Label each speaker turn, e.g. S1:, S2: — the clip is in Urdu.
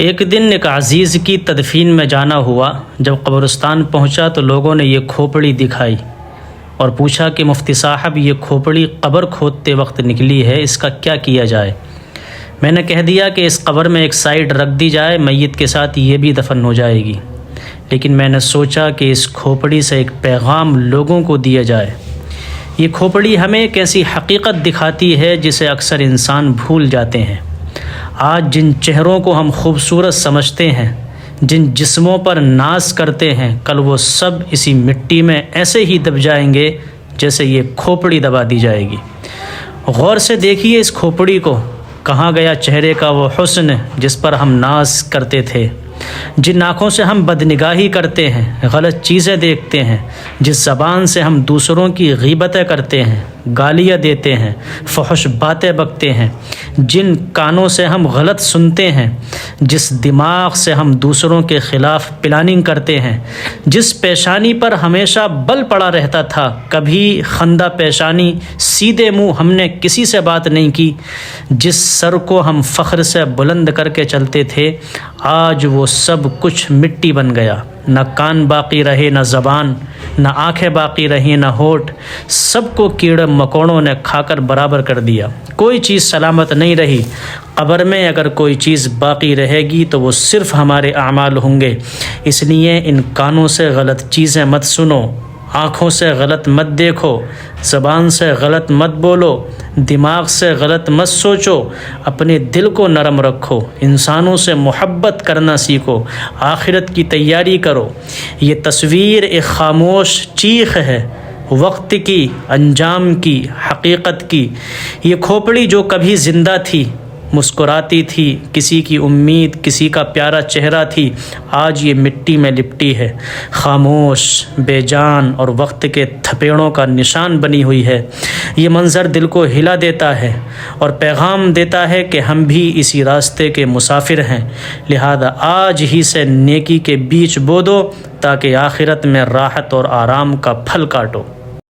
S1: ایک دن ایک عزیز کی تدفین میں جانا ہوا۔ جب قبرستان پہنچا تو لوگوں نے یہ کھوپڑی دکھائی اور پوچھا کہ مفتی صاحب یہ کھوپڑی قبر کھودتے وقت نکلی ہے، اس کا کیا کیا جائے؟ میں نے کہہ دیا کہ اس قبر میں ایک سائیڈ رکھ دی جائے، میت کے ساتھ یہ بھی دفن ہو جائے گی۔ لیکن میں نے سوچا کہ اس کھوپڑی سے ایک پیغام لوگوں کو دیا جائے۔ یہ کھوپڑی ہمیں ایک ایسی حقیقت دکھاتی ہے جسے اکثر انسان بھول جاتے ہیں۔ آج جن چہروں کو ہم خوبصورت سمجھتے ہیں، جن جسموں پر ناز کرتے ہیں، کل وہ سب اسی مٹی میں ایسے ہی دب جائیں گے جیسے یہ کھوپڑی دبا دی جائے گی۔ غور سے دیکھیے اس کھوپڑی کو، کہاں گیا چہرے کا وہ حسن جس پر ہم ناز کرتے تھے؟ جن آنکھوں سے ہم بدنگاہی کرتے ہیں، غلط چیزیں دیکھتے ہیں، جس زبان سے ہم دوسروں کی غیبتیں کرتے ہیں، گالیاں دیتے ہیں، فحش باتیں بکتے ہیں، جن کانوں سے ہم غلط سنتے ہیں، جس دماغ سے ہم دوسروں کے خلاف پلاننگ کرتے ہیں، جس پیشانی پر ہمیشہ بل پڑا رہتا تھا، کبھی خندہ پیشانی، سیدھے منہ ہم نے کسی سے بات نہیں کی، جس سر کو ہم فخر سے بلند کر کے چلتے تھے، آج وہ سب کچھ مٹی بن گیا۔ نہ کان باقی رہے، نہ زبان، نہ آنکھیں باقی رہیں، نہ ہونٹ، سب کو کیڑے مکوڑوں نے کھا کر برابر کر دیا۔ کوئی چیز سلامت نہیں رہی۔ قبر میں اگر کوئی چیز باقی رہے گی تو وہ صرف ہمارے اعمال ہوں گے۔ اس لیے ان کانوں سے غلط چیزیں مت سنو، آنکھوں سے غلط مت دیکھو، زبان سے غلط مت بولو، دماغ سے غلط مت سوچو، اپنے دل کو نرم رکھو، انسانوں سے محبت کرنا سیکھو، آخرت کی تیاری کرو۔ یہ تصویر ایک خاموش چیخ ہے، وقت کی، انجام کی، حقیقت کی۔ یہ کھوپڑی جو کبھی زندہ تھی، مسکراتی تھی، کسی کی امید، کسی کا پیارا چہرہ تھی، آج یہ مٹی میں لپٹی ہے، خاموش، بے جان اور وقت کے تھپیڑوں کا نشان بنی ہوئی ہے۔ یہ منظر دل کو ہلا دیتا ہے اور پیغام دیتا ہے کہ ہم بھی اسی راستے کے مسافر ہیں، لہذا آج ہی سے نیکی کے بیج بو دو تاکہ آخرت میں راحت اور آرام کا پھل کاٹو۔